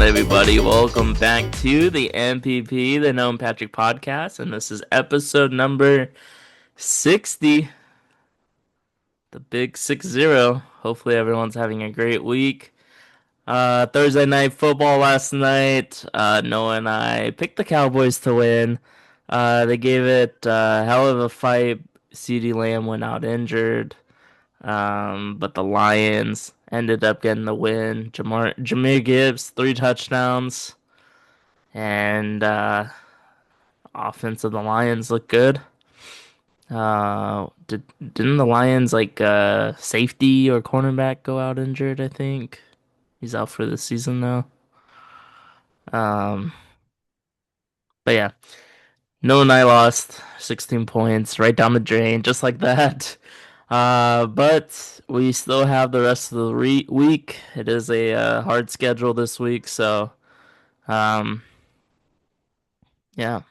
on, everybody? Welcome back to the MPP, the Known Patrick podcast, and this is episode number 60, the big 60. Hopefully, everyone's having a great week. Thursday night football last night. Noah and I picked the Cowboys to win. They gave it a hell of a fight. CeeDee Lamb went out injured. But the Lions ended up getting the win. Jahmyr Gibbs, 3 touchdowns. And offense of the Lions look good. Didn't the Lions safety or cornerback go out injured, I think. He's out for the season now. Um, but yeah, no and I lost 16 points right down the drain, just like that. But we still have the rest of the week. It is a hard schedule this week, so um, yeah.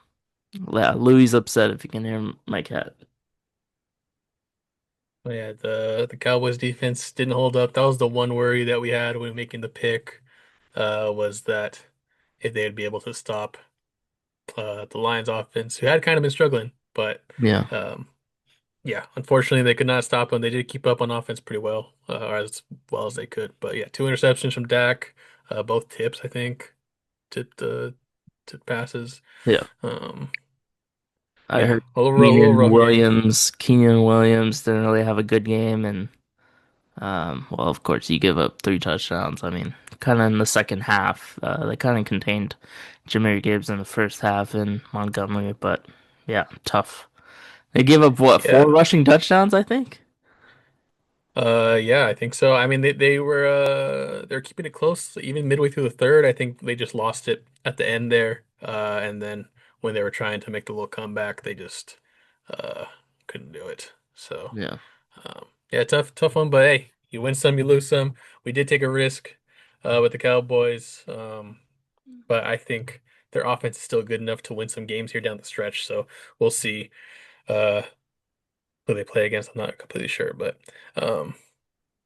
Yeah, Louis upset if you can hear my cat. Oh, yeah, the Cowboys defense didn't hold up. That was the one worry that we had when making the pick, was that if they'd be able to stop the Lions offense, who had kind of been struggling. But Yeah, um, yeah, unfortunately they could not stop them. They did keep up on offense pretty well, or as well as they could. But yeah, two interceptions from Dak, both tips, I think, tipped tipped passes. yeah. Um, I yeah, heard a little rough game. Keenan Williams didn't really have a good game, and well, of course, you give up 3 touchdowns. I mean, kind of in the second half, they kind of contained Jahmyr Gibbs in the first half in Montgomery, but yeah, tough. They gave up what, four Yeah. rushing touchdowns, I think? Yeah, I think so. I mean, they were they're keeping it close even midway through the third. I think they just lost it at the end there. And then when they were trying to make the little comeback, they just uh couldn't do it. So, Yeah, yeah, tough one, but hey, you win some, you lose some. We did take a risk with the Cowboys. But I think their offense is still good enough to win some games here down the stretch. So we'll see uh who they play against. I'm not completely sure, but um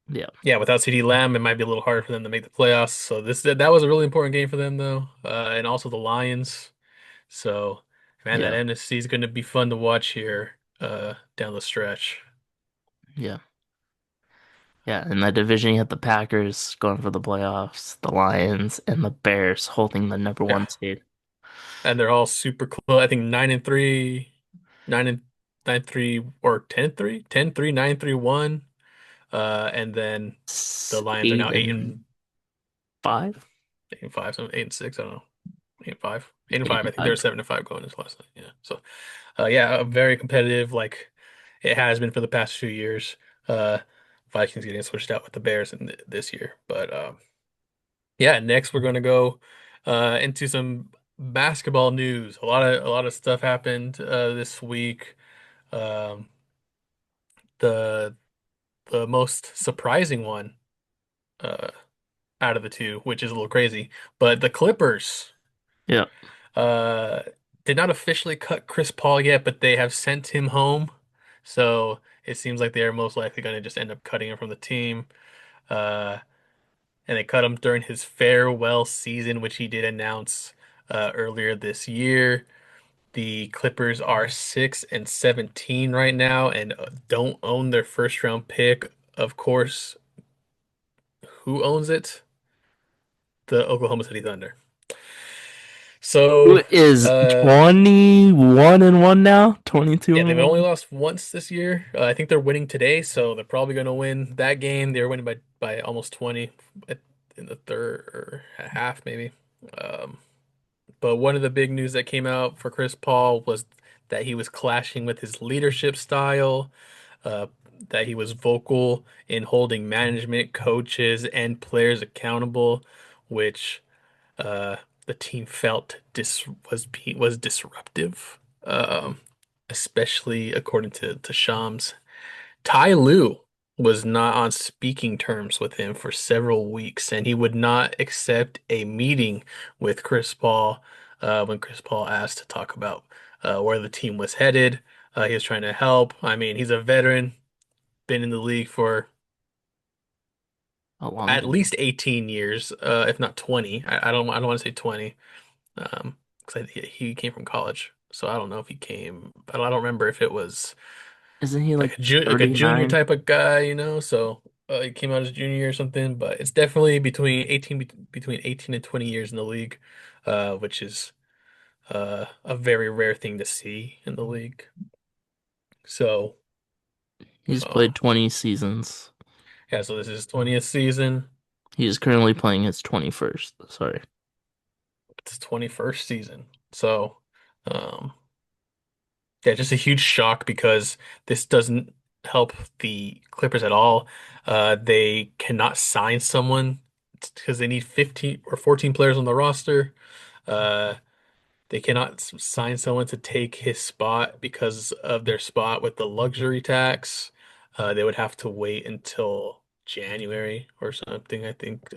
yeah, yeah, without CD Lamb, it might be a little harder for them to make the playoffs. So that was a really important game for them, though, and also the Lions. So, man, that yeah, NFC is going to be fun to watch here down the stretch. yeah. Yeah, in that division, you have the Packers going for the playoffs, the Lions, and the Bears holding the number Yeah, one seed. and they're all super close. I think 9-3, 9-3, or 10-3, 10-3, 9-3-1. And then the Lions are Eight now eight and and five, eight and five, so 8-6. I don't know, 8-5, 8-5. eight I and think they were five. 7-5 going this last night. Yeah, so. Yeah, very competitive, like it has been for the past few years. Uh, Vikings getting switched out with the Bears in th this year, but yeah. Next, we're going to go into some basketball news. A lot of stuff happened this week. Um, the the most surprising one uh, out of the two, which is a little crazy, but the Clippers Yeah, uh, did not officially cut Chris Paul yet, but they have sent him home. So it seems like they're most likely going to just end up cutting him from the team. Uh, and they cut him during his farewell season, which he did announce earlier this year. The Clippers are 6-17 right now and don't own their first round pick. Of course, who owns it? The Oklahoma City Thunder. who So, is uh, 21 and one now? 22 yeah, and they've only one. lost once this year. I think they're winning today, so they're probably going to win that game. They were winning by almost 20 at, in the third or half, maybe. Um, but one of the big news that came out for Chris Paul was that he was clashing with his leadership style, uh, that he was vocal in holding management, coaches, and players accountable, which uh, the team felt was disruptive, especially according to Shams. Ty Lue was not on speaking terms with him for several weeks, and he would not accept a meeting with Chris Paul when Chris Paul asked to talk about where the team was headed. He was trying to help. I mean, he's a veteran, been in the league for A long at time. least 18 years, if not 20. I don't want to say 20, because he came from college, so I don't know if he came. I don't remember if it was Isn't he like like a junior 39? type of guy, you know. So he came out as junior or something, but it's definitely between 18 and 20 years in the league, which is a very rare thing to see in the league. So He's um, played 20 seasons. yeah, so this is his 20th season. He is currently playing his 21st. Sorry. It's his 21st season. So um, yeah, just a huge shock because this doesn't help the Clippers at all. They cannot sign someone because they need 15 or 14 players on the roster. Uh, they cannot sign someone to take his spot because of their spot with the luxury tax. They would have to wait until January or something, I think,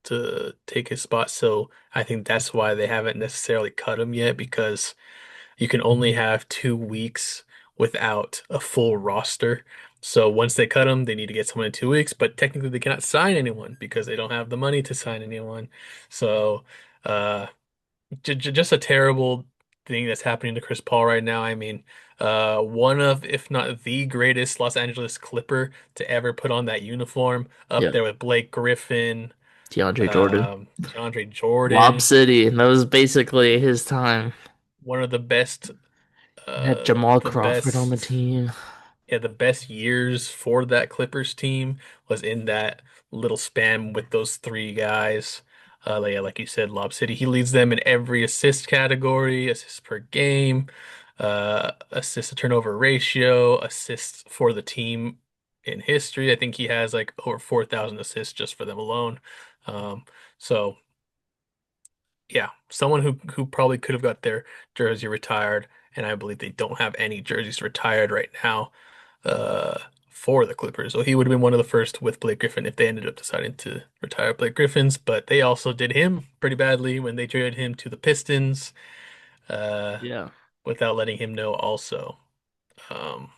to take his spot. So I think that's why they haven't necessarily cut him yet because you can only have 2 weeks without a full roster. So once they cut him, they need to get someone in 2 weeks, but technically they cannot sign anyone because they don't have the money to sign anyone. So uh j just a terrible thing that's happening to Chris Paul right now. I mean, one of, if not the greatest Los Angeles Clipper to ever put on that uniform, up Yeah. there with Blake Griffin, DeAndre Jordan. DeAndre Lob Jordan, City. That was basically his time. one of the best, Had Jamal the Crawford on the best. team. Yeah, the best years for that Clippers team was in that little span with those three guys. Like you said, Lob City. He leads them in every assist category, assists per game, assist to turnover ratio, assists for the team in history. I think he has like over 4,000 assists just for them alone. Um, so yeah, someone who probably could have got their jersey retired, and I believe they don't have any jerseys retired right now uh, for the Clippers. So he would have been one of the first with Blake Griffin if they ended up deciding to retire Blake Griffin's. But they also did him pretty badly when they traded him to the Pistons uh, Yeah. without letting him know also. Um,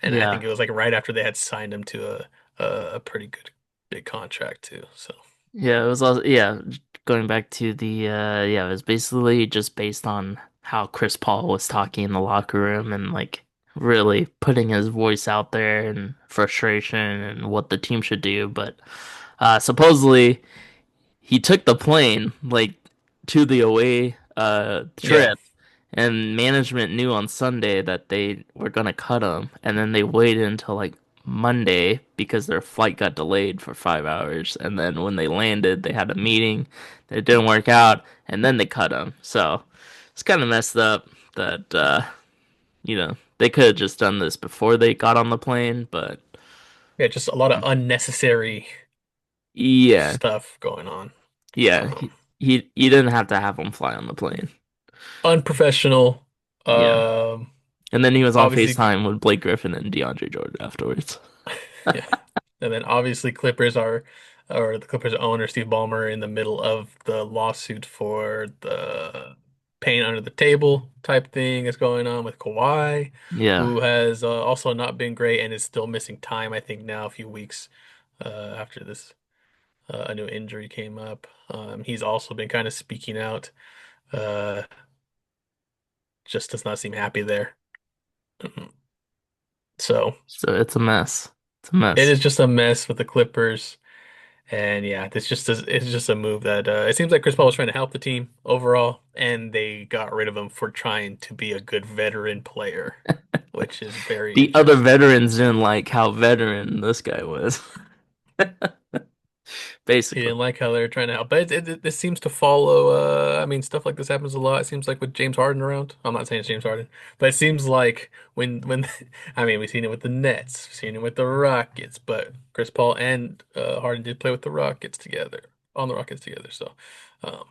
and I Yeah. think it was like right after they had signed him to a pretty good big contract too. So Yeah, it was also going back to the it was basically just based on how Chris Paul was talking in the locker room and like really putting his voice out there and frustration and what the team should do. But supposedly he took the plane like to the away yeah, trip, and management knew on Sunday that they were gonna cut him, and then they waited until like Monday because their flight got delayed for 5 hours, and then when they landed they had a meeting that didn't work out, and then they cut him. So it's kind of messed up that they could have just done this before they got on the plane, but yeah, just a lot of unnecessary yeah, stuff going on. yeah, Um, he didn't have to have him fly on the plane. Unprofessional. Yeah. Um, And then he was on Obviously, FaceTime with Blake Griffin and DeAndre Jordan afterwards. yeah. And then obviously or the Clippers owner, Steve Ballmer, in the middle of the lawsuit for the paying under the table type thing is going on with Kawhi, Yeah. who has also not been great and is still missing time, I think now a few weeks after this a new injury came up. He's also been kind of speaking out, uh, just does not seem happy there. Mhm. So So it's a mess. It's a it mess. is just a mess with the Clippers. And yeah, it's just a move that it seems like Chris Paul was trying to help the team overall, and they got rid of him for trying to be a good veteran player, which is very The other interesting. veterans didn't like how veteran this guy was. He Basically. didn't like how they were trying to help, but this seems to follow. I mean, stuff like this happens a lot. It seems like with James Harden around. I'm not saying it's James Harden, but it seems like when I mean, we've seen it with the Nets, we've seen it with the Rockets, but Chris Paul and Harden did play with the Rockets together on the Rockets together. So, um,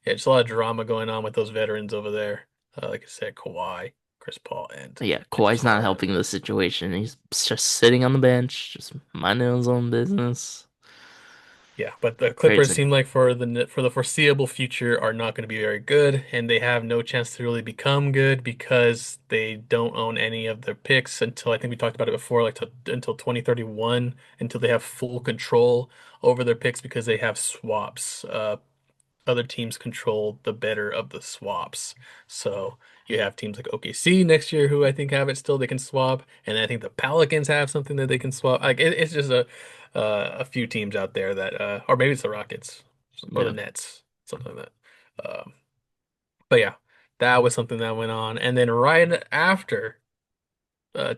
yeah, just a lot of drama going on with those veterans over there. Like I said, Kawhi, Chris Paul, and Yeah, James Kawhi's not Harden. helping the situation. He's just sitting on the bench, just minding his own business. Yeah, but the Clippers Crazy. seem like for the foreseeable future are not going to be very good, and they have no chance to really become good because they don't own any of their picks until I think we talked about it before, like until 2031, until they have full control over their picks because they have swaps. Other teams control the better of the swaps. So you have teams like OKC next year who I think have it still they can swap, and I think the Pelicans have something that they can swap. Like it's just a few teams out there that or maybe it's the Rockets or the Yeah. Nets, something like that. But yeah, that was something that went on, and then right after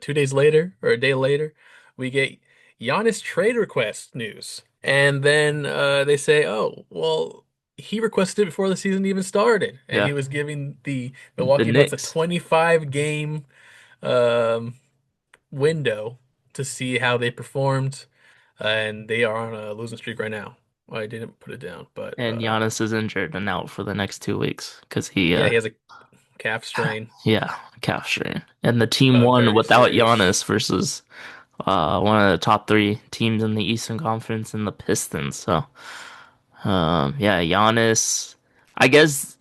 2 days later or a day later, we get Giannis trade request news. And then they say, oh, well, he requested it before the season even started. And Yeah. he was giving the The Milwaukee Bucks a Knicks. 25 game um, window to see how they performed. And they are on a losing streak right now. Well, I didn't put it down, but And Giannis is injured and out for the next 2 weeks because he, yeah, he has a calf strain, yeah, calf strain. And the team won very without serious. Giannis versus one of the top three teams in the Eastern Conference in the Pistons. So, yeah, Giannis. I guess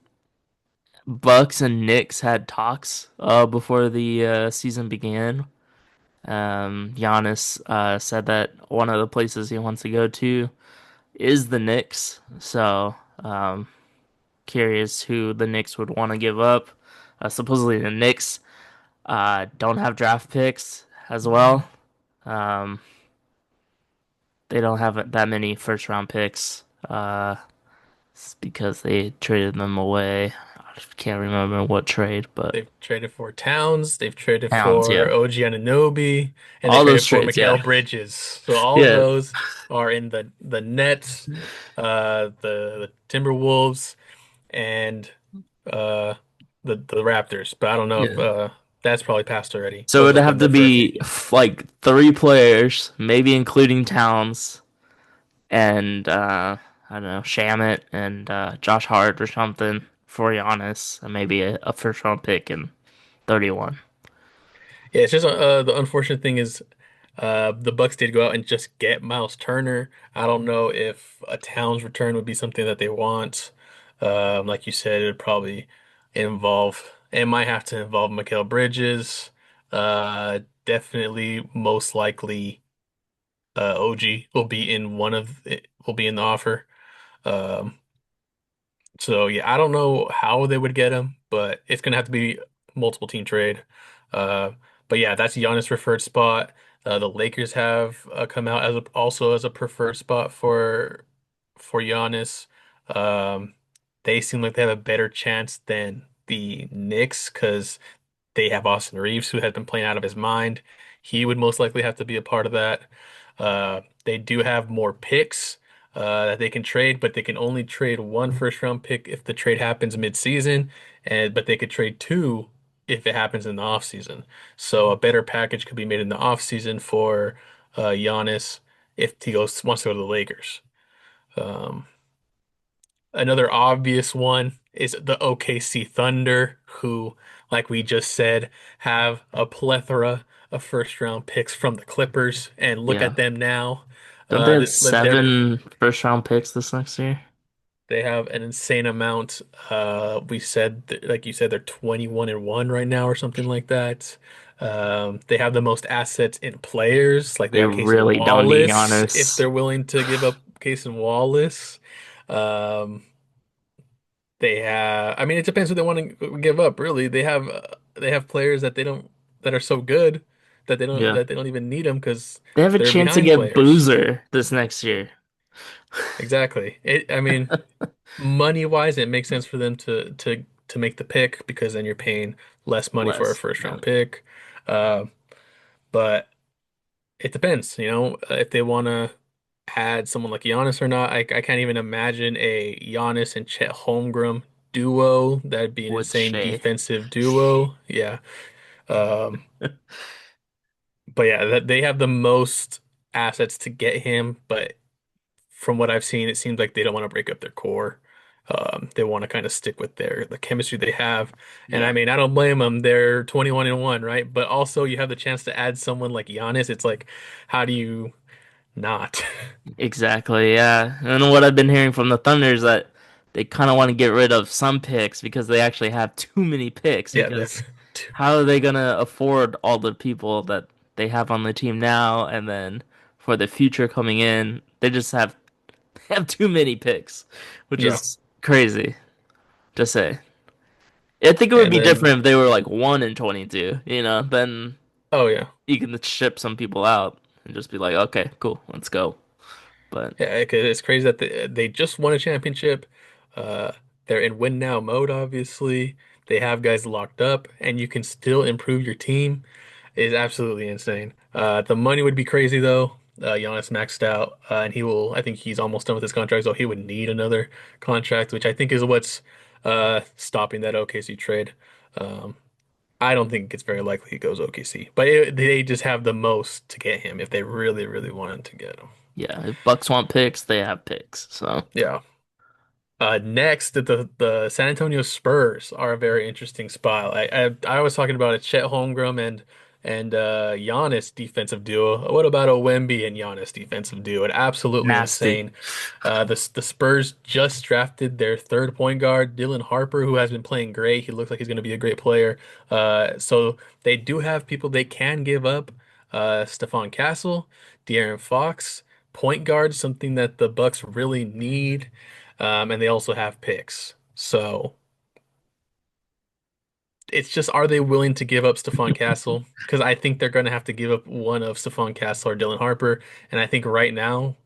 Bucks and Knicks had talks before the season began. Giannis said that one of the places he wants to go to is the Knicks. So, curious who the Knicks would want to give up. Supposedly the Knicks don't have draft picks as well. Um, they don't have that many first round picks. It's because they traded them away. I can't remember what trade, but They've traded for Towns, they've traded Towns, for yeah. OG Anunoby, and they All those traded for trades, yeah. Mikal Bridges. So all of Yeah. those are in the Nets, the Timberwolves, and uh, the Raptors. But I don't know if Yeah. that's probably passed already. So Those it'd have have been to there for a few be years. like three players, maybe including Towns and I don't know, Shamit and Josh Hart or something for Giannis, and maybe a first round pick in 31. Yeah, it's just the unfortunate thing is the Bucks did go out and just get Miles Turner. I don't know if a Towns return would be something that they want. Like you said, it would probably it might have to involve Mikal Bridges. Definitely, most likely, OG will be in the offer. Um, so yeah, I don't know how they would get him, but it's gonna have to be multiple team trade. Uh, but yeah, that's Giannis' preferred spot. The Lakers have come out as also as a preferred spot for Giannis. Um, they seem like they have a better chance than the Knicks because they have Austin Reeves, who has been playing out of his mind. He would most likely have to be a part of that. They do have more picks that they can trade, but they can only trade one first round pick if the trade happens mid-season, and but they could trade two if it happens in the offseason. So a better package could be made in the offseason for Giannis if he wants to go to the Lakers. Um, Another obvious one is the OKC Thunder, who, like we just said, have a plethora of first round picks from the Clippers. And look Yeah. at them now. Don't they have They're 7 first round picks this next year? they have an insane amount. We said, like you said, they're 21-1 right now or something like that. They have the most assets in players. Like they They have Case and really don't need Wallace if Giannis. they're willing to give up Case and Wallace. Um, They have, I mean, it depends who they want to give up, really. They have players that they don't that are so good Yeah. that they don't even need them because They have a they're chance to behind get players. Boozer this next year. Exactly. I mean, money wise, it makes sense for them to make the pick because then you're paying less money for a Less. first Yeah. round pick. Uh, but it depends, if they want to add someone like Giannis or not. I can't even imagine a Giannis and Chet Holmgren duo. That'd be an With insane Shea. defensive duo. Yeah. Um, but yeah, they have the most assets to get him, but from what I've seen, it seems like they don't want to break up their core. They want to kind of stick with the chemistry they have. And I Yeah. mean, I don't blame them. They're 21-1, right? But also you have the chance to add someone like Giannis. It's like, how do you not. Exactly, yeah. And what I've been hearing from the Thunder is that they kind of want to get rid of some picks because they actually have too many picks. Yeah, Because how are they gonna afford all the people that they have on the team now, and then for the future coming in, they just have too many picks, which yeah. is crazy to say. I think it would And be then, different if they were like 1 in 22, then oh yeah. you can ship some people out and just be like, okay, cool, let's go. But Yeah, it's crazy that they just won a championship. Uh, they're in win now mode, obviously. They have guys locked up, and you can still improve your team. Is absolutely insane. The money would be crazy though. Giannis maxed out, and he will. I think he's almost done with his contract, so he would need another contract, which I think is what's stopping that OKC trade. Um, I don't think it's very likely he goes OKC, but they just have the most to get him if they really, really wanted to get him. yeah, if Bucks want picks, they have picks. So Yeah. Next, the San Antonio Spurs are a very interesting spot. I was talking about a Chet Holmgren and Giannis defensive duo. What about a Wemby and Giannis defensive duo? It absolutely nasty. insane. The Spurs just drafted their third point guard, Dylan Harper, who has been playing great. He looks like he's going to be a great player. So they do have people they can give up. Stephon Castle, De'Aaron Fox, point guard, something that the Bucks really need. And they also have picks. So it's just, are they willing to give up Stephon Castle? Because I think they're going to have to give up one of Stephon Castle or Dylan Harper. And I think right now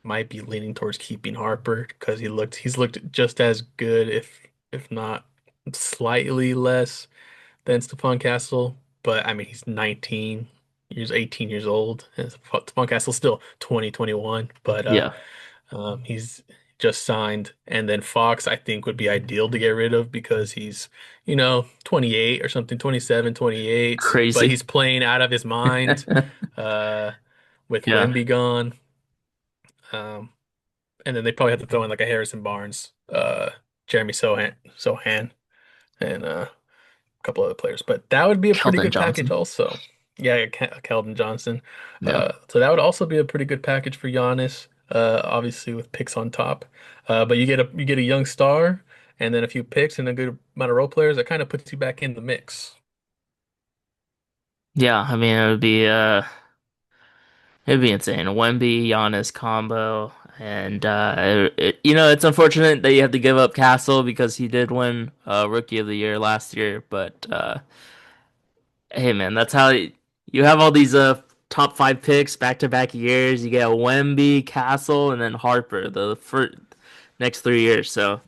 might be leaning towards keeping Harper because he's looked just as good, if not slightly less than Stephon Castle. But I mean, he's 18 years old. And Stephon Castle's still 2021. But Yeah, he's just signed. And then Fox, I think, would be ideal to get rid of because he's, 28 or something, 27, 28, but crazy. he's playing out of his mind uh, with Yeah, Wemby gone. Um, and then they probably have to throw in like a Harrison Barnes, Jeremy Sohan, and a couple other players. But that would be a pretty Keldon good package Johnson. also. Yeah, Keldon Johnson. Yeah, So that would also be a pretty good package for Giannis, obviously with picks on top. But you get a young star and then a few picks and a good amount of role players that kind of puts you back in the mix. yeah. I mean, it'd be insane. A Wemby Giannis combo, and it's unfortunate that you have to give up Castle because he did win Rookie of the Year last year. But hey, man, that's how you have all these top five picks back to back years. You get Wemby, Castle, and then Harper the first next 3 years. So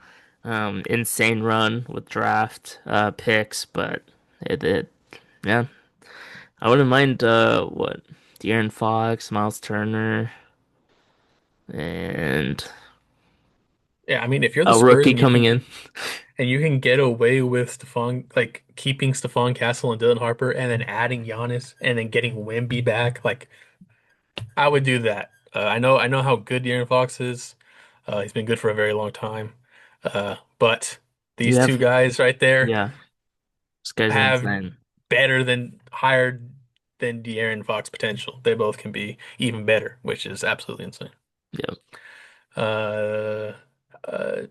insane run with draft picks, but it yeah. I wouldn't mind what De'Aaron Fox, Miles Turner, and Yeah, I mean, if you're the a Spurs rookie and you coming can in. and you can get away with like keeping Stephon Castle and Dylan Harper and then adding Giannis and then getting Wemby back, like I would do that. I know how good De'Aaron Fox is. He's been good for a very long time. But You these two have guys right there yeah, this guy's have insane. better than higher than De'Aaron Fox potential. They both can be even better, which is absolutely insane. Yep. Uh,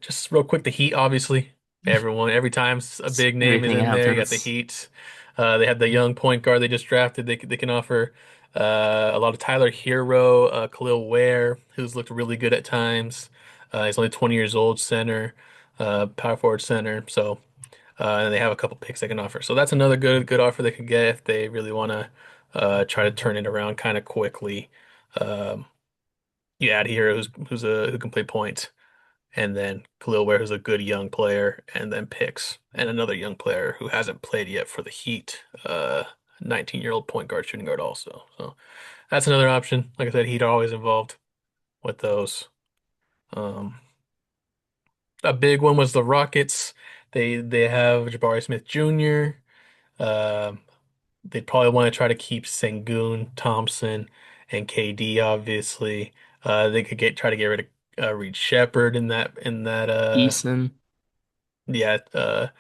just real quick, the Heat, obviously. Every time a big name is Everything in there, you got the happens. Heat. They have the young point guard they just drafted. They can offer a lot of Tyler Hero, Khalil Ware, who's looked really good at times. He's only 20 years old, center, power forward center. So, and they have a couple picks they can offer. So that's another good offer they could get if they really want to try to turn it around kind of quickly. Um, you add Hero, who can play point and then Khalil Ware, who's a good young player, and then picks, and another young player who hasn't played yet for the Heat, 19-year-old point guard, shooting guard also. So that's another option. Like I said, Heat are always involved with those. Um, a big one was the Rockets. They have Jabari Smith Jr. Um, they'd probably want to try to keep Sengun, Thompson, and KD, obviously. They could try to get rid of Reed Shepherd in that Eason, yeah,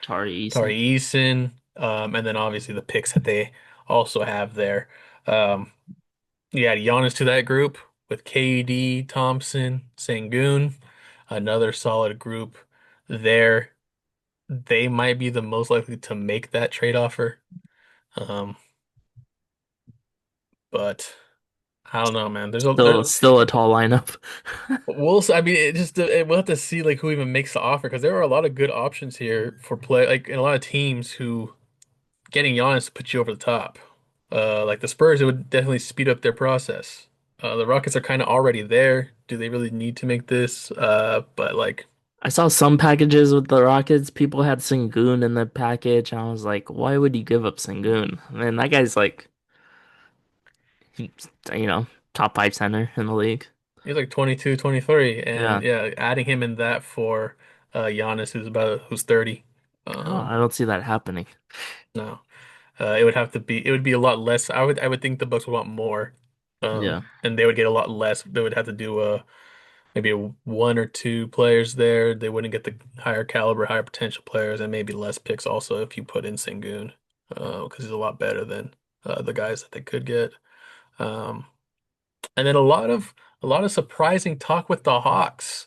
Tari Tari Eason. Eason, and then obviously the picks that they also have there. Um, you add Giannis to that group. with KD, Thompson, Sengun, another solid group there. They might be the most likely to make that trade offer. Um, but I don't know, man. Still a tall lineup. I mean, we'll have to see like who even makes the offer because there are a lot of good options here for play, like and a lot of teams who getting Giannis to put you over the top. Like the Spurs, it would definitely speed up their process. The Rockets are kind of already there. Do they really need to make this? But like, I saw some packages with the Rockets. People had Sengun in the package. I was like, why would you give up Sengun? Man, that guy's like, he- you know, top five center in the league. he's like 22, 23, and Yeah. yeah, adding him in that for Giannis, who's 30. Oh, Um, I don't see that happening. no, it would be a lot less. I would think the Bucks would want more, Yeah. and they would get a lot less. They would have to do maybe one or two players there. They wouldn't get the higher caliber, higher potential players, and maybe less picks also if you put in Sengun, because he's a lot better than the guys that they could get. Um, and then a lot of surprising talk with the Hawks.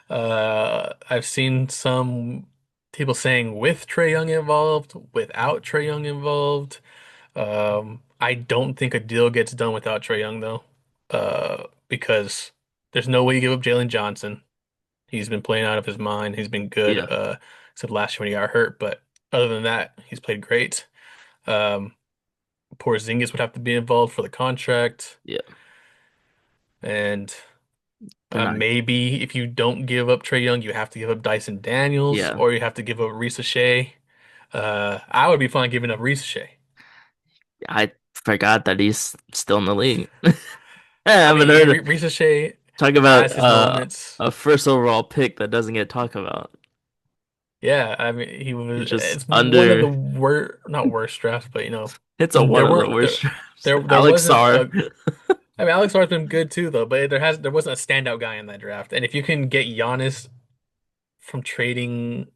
I've seen some people saying with Trae Young involved, without Trae Young involved. I don't think a deal gets done without Trae Young though, because there's no way you give up Jalen Johnson. He's been playing out of his mind. He's been good, Yeah. except last year when he got hurt. But other than that, he's played great. Um, Porzingis would have to be involved for the contract, Yeah. and They're not. maybe if you don't give up Trae Young, you have to give up Dyson Daniels, Yeah. or you have to give up Reese Shea. I would be fine giving up Reese Shea. I forgot that he's still in the league. I I haven't mean, heard Reese Shea talk about has his moments. a first overall pick that doesn't get talked about. Yeah, I mean, he was. He's just It's one of the under. not worst drafts, but It's a one there of the weren't worst drafts. there Alex wasn't Sarr. a. I mean, Alex Sarr's been good too, though, but there wasn't a standout guy in that draft. And if you can get Giannis from trading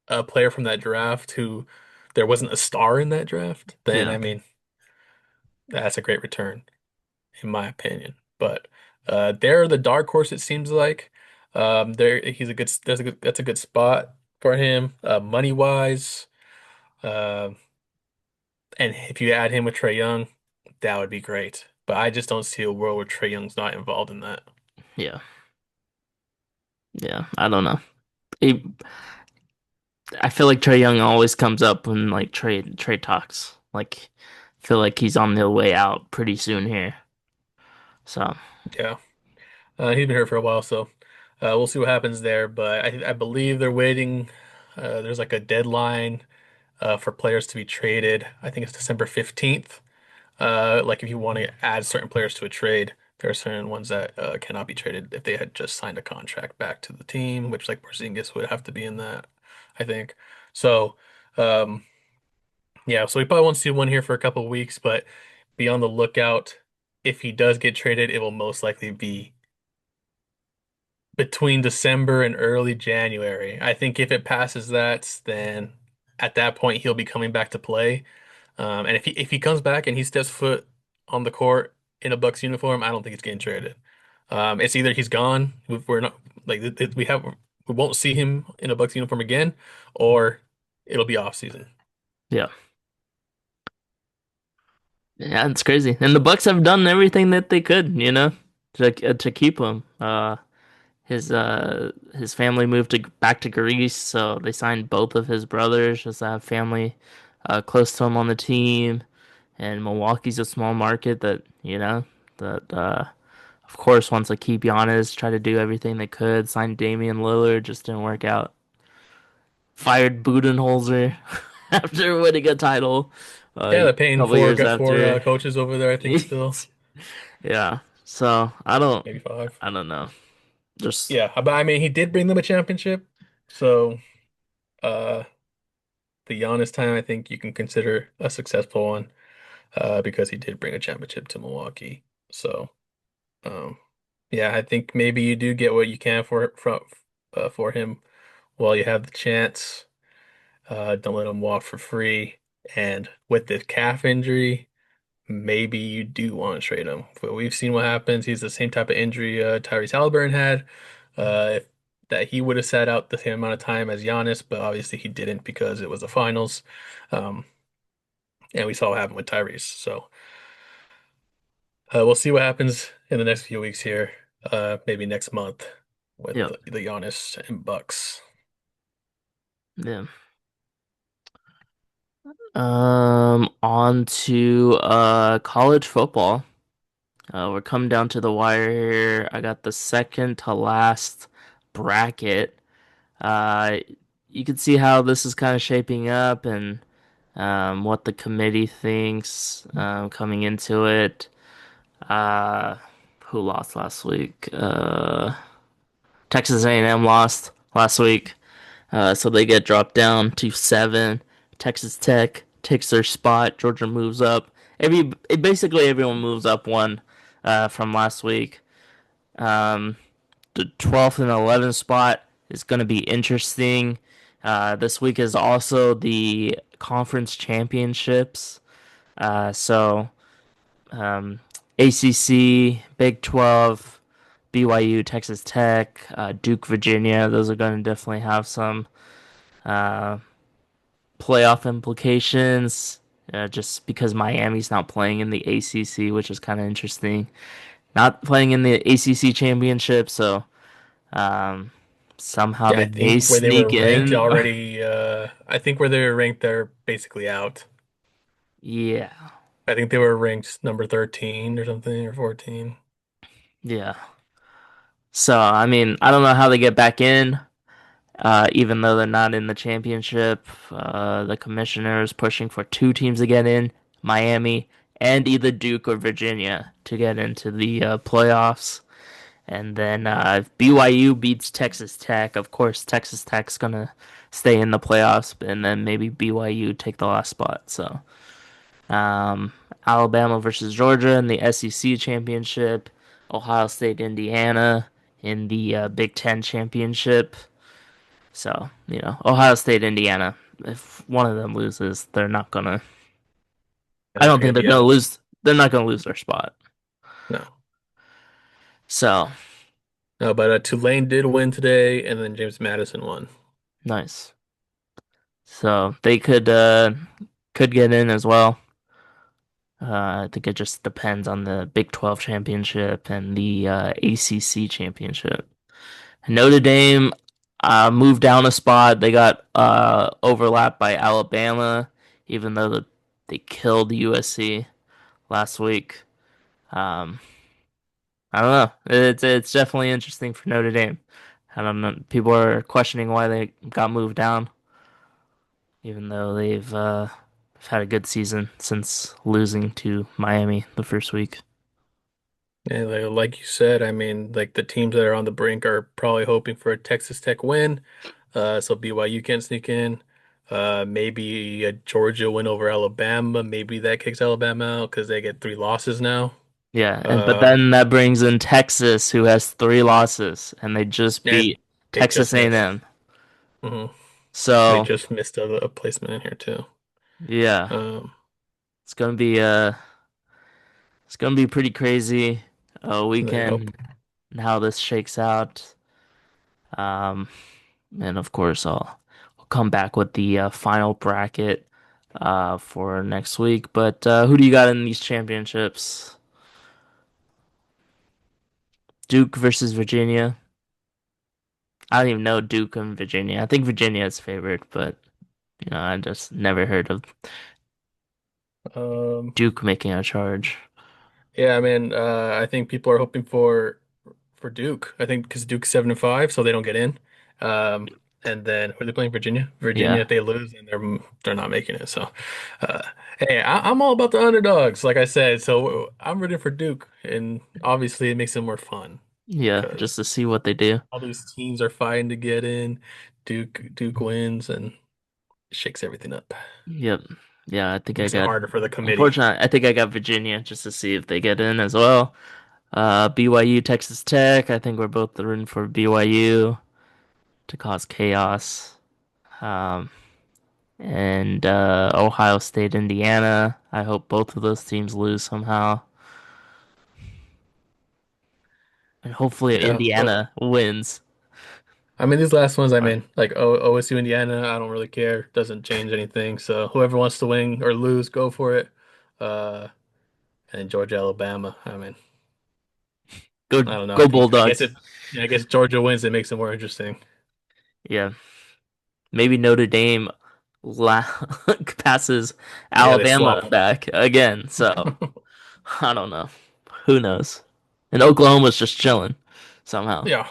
a player from that draft who there wasn't a star in that draft, then Yeah. I mean, that's a great return, in my opinion. But they're the dark horse, it seems like. There that's a good spot for him, money wise. Uh, and if you add him with Trae Young, that would be great. But I just don't see a world where Trae Young's not involved in that. Yeah. Yeah. I don't know. He, I feel like Trey Young always comes up when like trade talks. Like, I feel like he's on the way out pretty soon here. So Yeah, he's been here for a while, so we'll see what happens there. But I believe they're waiting. There's like a deadline for players to be traded. I think it's December 15th. Like if you want to add certain players to a trade, there are certain ones that cannot be traded if they had just signed a contract back to the team, which like Porzingis would have to be in that, I think. So, um, yeah, so we probably won't see one here for a couple of weeks, but be on the lookout. If he does get traded, it will most likely be between December and early January. I think if it passes that, then at that point he'll be coming back to play. And if he comes back and he steps foot on the court in a Bucks uniform, I don't think he's getting traded. It's either he's gone, we're not like we won't see him in a Bucks uniform again, or it'll be off season. yeah. Yeah, it's crazy. And the Bucks have done everything that they could, to keep him. His family moved to back to Greece, so they signed both of his brothers just to have family close to him on the team. And Milwaukee's a small market that of course wants to keep Giannis, try to do everything they could. Signed Damian Lillard, just didn't work out. Fired Budenholzer after winning a title Yeah, a they're paying couple years got four after. coaches over there, I think still, Yeah. So maybe five. I don't know. Just Yeah, but I mean he did bring them a championship, so uh the Giannis time I think you can consider a successful one. Because he did bring a championship to Milwaukee. So, um, yeah, I think maybe you do get what you can for him while you have the chance. Don't let him walk for free. And with the calf injury, maybe you do want to trade him. But we've seen what happens. He's the same type of injury Tyrese Halliburton had. If that he would have sat out the same amount of time as Giannis, but obviously he didn't because it was the finals. Um, and we saw what happened with Tyrese. So we'll see what happens in the next few weeks here. Maybe next month with Yep. the Giannis and Bucks. Yeah. On to college football. We're coming down to the wire here. I got the second to last bracket. Uh, you can see how this is kind of shaping up and what the committee thinks coming into it. Uh, who lost last week? Texas A&M lost last week, so they get dropped down to 7. Texas Tech takes their spot. Georgia moves up. Basically everyone moves up one from last week. Um, the 12th and 11th spot is going to be interesting. This week is also the conference championships. So ACC, Big 12, BYU, Texas Tech, Duke, Virginia. Those are going to definitely have some uh, playoff implications. Just because Miami's not playing in the ACC, which is kind of interesting. Not playing in the ACC championship, so um, somehow Yeah, they I may think where they were sneak ranked in. already, I think where they were ranked, they're basically out. Yeah, I think they were ranked number 13 or something or 14. yeah. So I mean, I don't know how they get back in. Even though they're not in the championship, the commissioner is pushing for two teams to get in, Miami and either Duke or Virginia to get into the playoffs. And then if BYU beats Texas Tech, of course Texas Tech's gonna stay in the playoffs, and then maybe BYU take the last spot. So um, Alabama versus Georgia in the SEC championship, Ohio State, Indiana in the Big Ten championship. So, Ohio State, Indiana, if one of them loses, they're not gonna. I And don't they're think gonna they're be gonna out. lose. They're not gonna lose their spot. No. So, No, but Tulane did win today, and then James Madison won. nice. So they could get in as well. I think it just depends on the Big 12 championship and the ACC championship. Notre Dame moved down a spot. They got overlapped by Alabama, even though they killed USC last week. Um, I don't know. It's definitely interesting for Notre Dame. I don't know. People are questioning why they got moved down, even though they've had a good season since losing to Miami the first week. And like you said, I mean, like the teams that are on the brink are probably hoping for a Texas Tech win. So BYU can sneak in. Maybe a Georgia win over Alabama. Maybe that kicks Alabama out because they get 3 losses now. Yeah, and but Uh, then that brings in Texas, who has 3 losses, and they just and beat they Texas just missed. A&M. hmm They So just missed a placement in here too. yeah, Um, it's gonna be uh it's gonna be pretty crazy and they hope. weekend and how this shakes out. Um, and of course, I'll come back with the final bracket for next week. But who do you got in these championships? Duke versus Virginia. I don't even know Duke and Virginia. I think Virginia is favored, but I just never heard of Um, Duke making a charge. yeah, I mean, I think people are hoping for Duke. I think because Duke's 7-5, so they don't get in. Um, and then who are they playing? Virginia. Virginia, Yeah, if they lose, then they're not making it. So, uh, hey, I'm all about the underdogs, like I said. So I'm rooting for Duke, and obviously it makes it more fun yeah, because just to see what they do. all these teams are fighting to get in. Duke wins and shakes everything up. Yep. Yeah, I think I Makes it got. harder for the committee. Unfortunately, I think I got Virginia just to see if they get in as well. BYU, Texas Tech. I think we're both rooting for BYU to cause chaos. Um, and Ohio State, Indiana. I hope both of those teams lose somehow, and hopefully Yeah, but Indiana wins. I mean these last ones, I Or mean like OSU Indiana, I don't really care. Doesn't change anything. So whoever wants to win or lose, go for it. Uh, and Georgia Alabama. I mean, go I don't know. go I guess Bulldogs. it. Yeah, I guess Georgia wins. It makes it more interesting. Yeah, maybe Notre Dame la passes Yeah, they Alabama swap. back again. So I don't know. Who knows? And Oklahoma's just chilling somehow Yeah.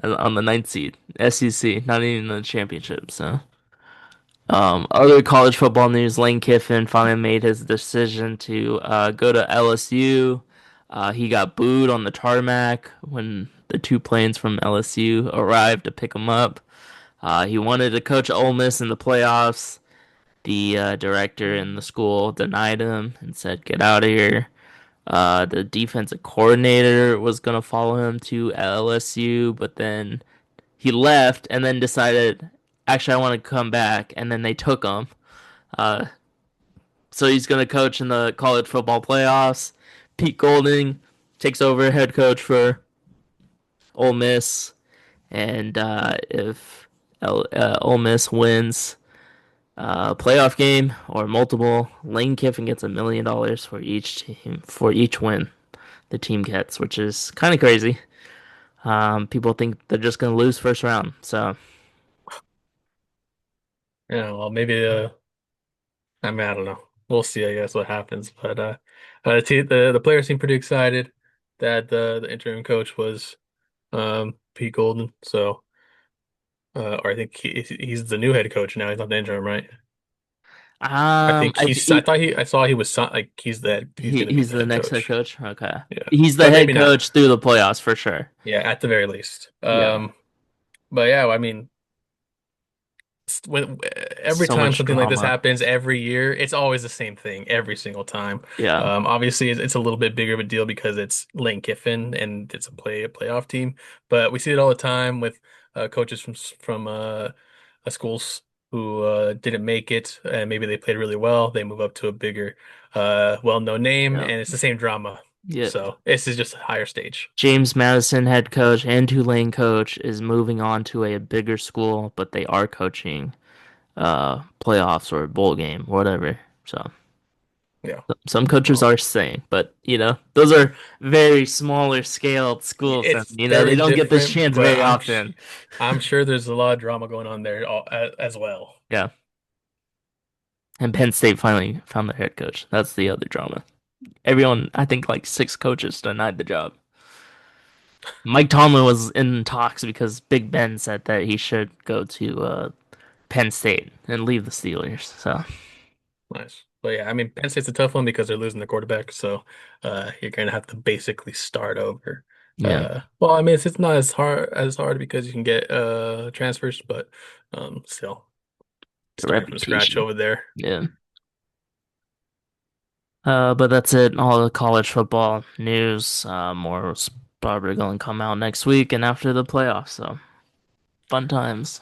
on the ninth seed. SEC, not even in the championship. So, other college football news: Lane Kiffin finally made his decision to go to LSU. He got booed on the tarmac when the two planes from LSU arrived to pick him up. He wanted to coach Ole Miss in the playoffs. The director in the school denied him and said, "Get out of here." The defensive coordinator was gonna follow him to LSU, but then he left and then decided, actually, I want to come back, and then they took him. Uh, so he's gonna coach in the college football playoffs. Pete Golding takes over head coach for Ole Miss, and if Ole Miss wins a playoff game or multiple, Lane Kiffin gets $1 million for each team for each win the team gets, which is kind of crazy. People think they're just gonna lose first round. So Yeah. Well, maybe. I mean, I don't know. We'll see. I guess what happens. But the players seem pretty excited that the interim coach was Pete Golden. So, or I think he's the new head coach now. He's not the interim, right? I think I he's. I thought he. I saw he was like he's going to be he's the the head next head coach. coach. Okay, Yeah, he's the but head maybe not. coach through the playoffs for sure. Yeah, at the very least. Yeah, But yeah, I mean, when every so time much something like this drama. happens every year, it's always the same thing every single time. Yeah, Obviously, it's a little bit bigger of a deal because it's Lane Kiffin and it's a playoff team. But we see it all the time with coaches from schools who didn't make it and maybe they played really well. They move up to a bigger, well-known name, yeah, and it's the same drama. yeah. So this is just a higher stage. James Madison, head coach and Tulane coach, is moving on to a bigger school, but they are coaching playoffs or a bowl game, whatever. So Yeah. some coaches Well, are staying, but those are very smaller scaled schools, and it's very they don't get this different, chance but very often. I'm sure there's a lot of drama going on there as well. Yeah. And Penn State finally found their head coach. That's the other drama. Everyone, I think like six coaches denied the job. Mike Tomlin was in talks because Big Ben said that he should go to Penn State and leave the Steelers. So, Nice. But yeah, I mean, Penn State's a tough one because they're losing the quarterback, so you're gonna have to basically start over. yeah, Well, I mean, it's not as hard because you can get transfers, but still the starting from scratch reputation. over there. Yeah. But that's it. All the college football news. More is probably going to come out next week and after the playoffs. So, fun times.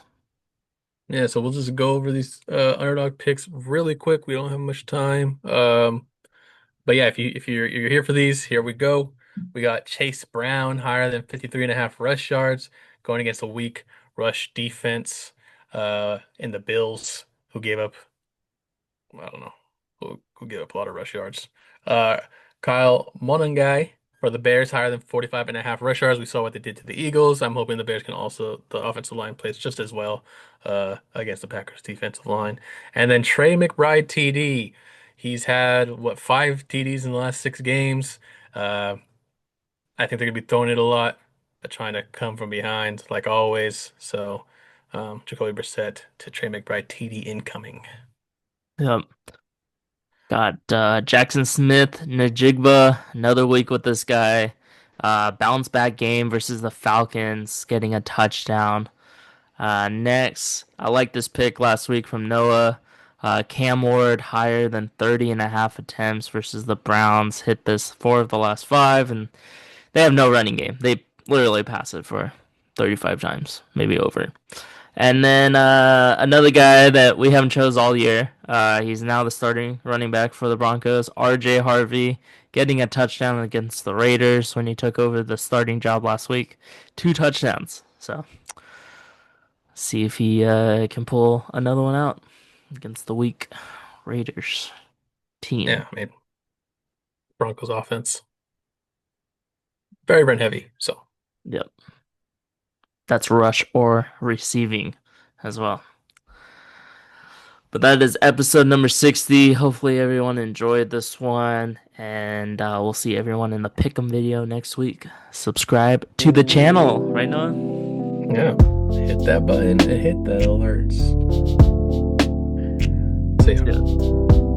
Yeah, so we'll just go over these underdog picks really quick. We don't have much time. But yeah, if you're here for these, here we go. We got Chase Brown higher than 53.5 rush yards going against a weak rush defense in the Bills who gave up I don't know who gave up a lot of rush yards. Uh Kyle Monangai for the Bears higher than 45.5 rush yards. We saw what they did to the Eagles. I'm hoping the Bears can also the offensive line plays just as well against the Packers defensive line. And then Trey McBride TD. He's had what 5 TDs in the last 6 games. Uh, I think they're gonna be throwing it a lot, but trying to come from behind like always. So, Jacoby Brissett to Trey McBride TD incoming. Yep. Got Jackson Smith, Najigba, another week with this guy. Bounce back game versus the Falcons, getting a touchdown. Next, I like this pick last week from Noah. Cam Ward higher than 30.5 attempts versus the Browns. Hit this 4 of the last 5, and they have no running game. They literally pass it for 35 times, maybe over. And then another guy that we haven't chose all year. He's now the starting running back for the Broncos, R.J. Harvey, getting a touchdown against the Raiders when he took over the starting job last week. 2 touchdowns. So see if he can pull another one out against the weak Raiders team. Yeah, I mean, Broncos offense very run heavy. So Yep. That's rush or receiving as well. But that is episode number 60. Hopefully, everyone enjoyed this one. And we'll see everyone in the Pick'em video next week. Subscribe to the channel, right, Noah? yeah, hit that button and hit that alerts. See ya. Yeah.